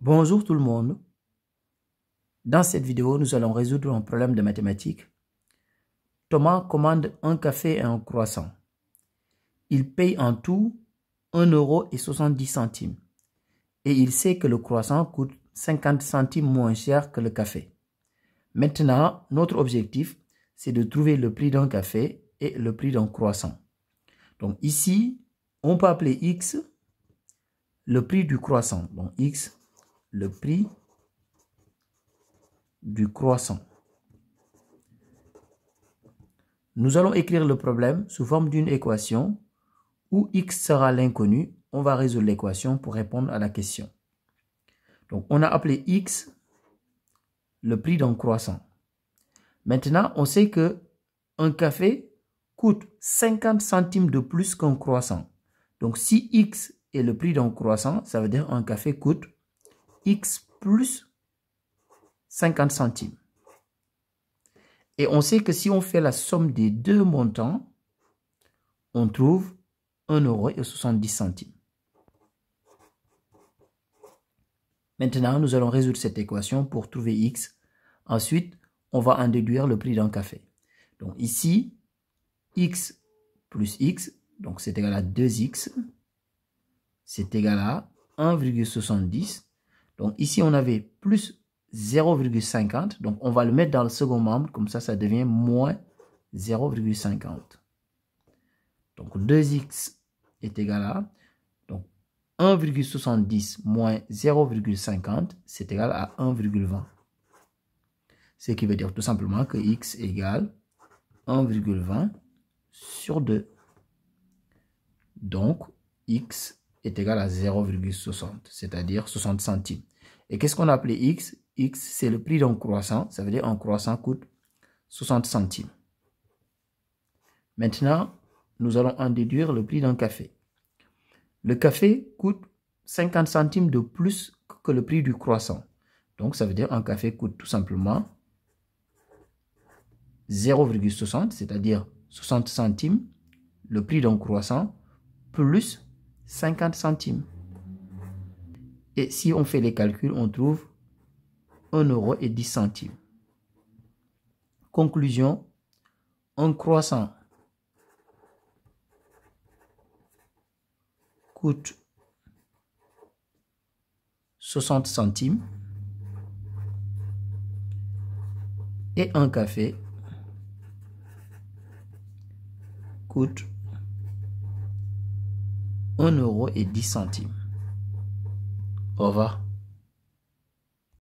Bonjour tout le monde. Dans cette vidéo, nous allons résoudre un problème de mathématiques. Thomas commande un café et un croissant. Il paye en tout 1,70 € et il sait que le croissant coûte 50 centimes moins cher que le café. Maintenant, notre objectif, c'est de trouver le prix d'un café et le prix d'un croissant. Donc ici, on peut appeler X le prix du croissant. Donc X, le prix du croissant. Nous allons écrire le problème sous forme d'une équation où X sera l'inconnu. On va résoudre l'équation pour répondre à la question. Donc, on a appelé X le prix d'un croissant. Maintenant, on sait que un café coûte 50 centimes de plus qu'un croissant. Donc, si X est le prix d'un croissant, ça veut dire un café coûte X plus 50 centimes. Et on sait que si on fait la somme des deux montants, on trouve 1,70 €. Maintenant, nous allons résoudre cette équation pour trouver X. Ensuite, on va en déduire le prix d'un café. Donc ici, X plus X, donc c'est égal à 2X, c'est égal à 1,70. Donc ici, on avait plus 0,50. Donc on va le mettre dans le second membre, comme ça devient moins 0,50. Donc 2X est égal à, donc 1,70 moins 0,50, c'est égal à 1,20. Ce qui veut dire tout simplement que X égale 1,20 sur 2. Donc X est égal à 0,60, c'est-à-dire 60 centimes. Et qu'est-ce qu'on a appelé X? X, c'est le prix d'un croissant, ça veut dire un croissant coûte 60 centimes. Maintenant, nous allons en déduire le prix d'un café. Le café coûte 50 centimes de plus que le prix du croissant. Donc, ça veut dire un café coûte tout simplement 0,60, c'est-à-dire 60 centimes, le prix d'un croissant, plus 50 centimes. Et si on fait les calculs, on trouve 1,10 €. Conclusion, un croissant coûte 60 centimes et un café coûte 1,10 €. Au revoir.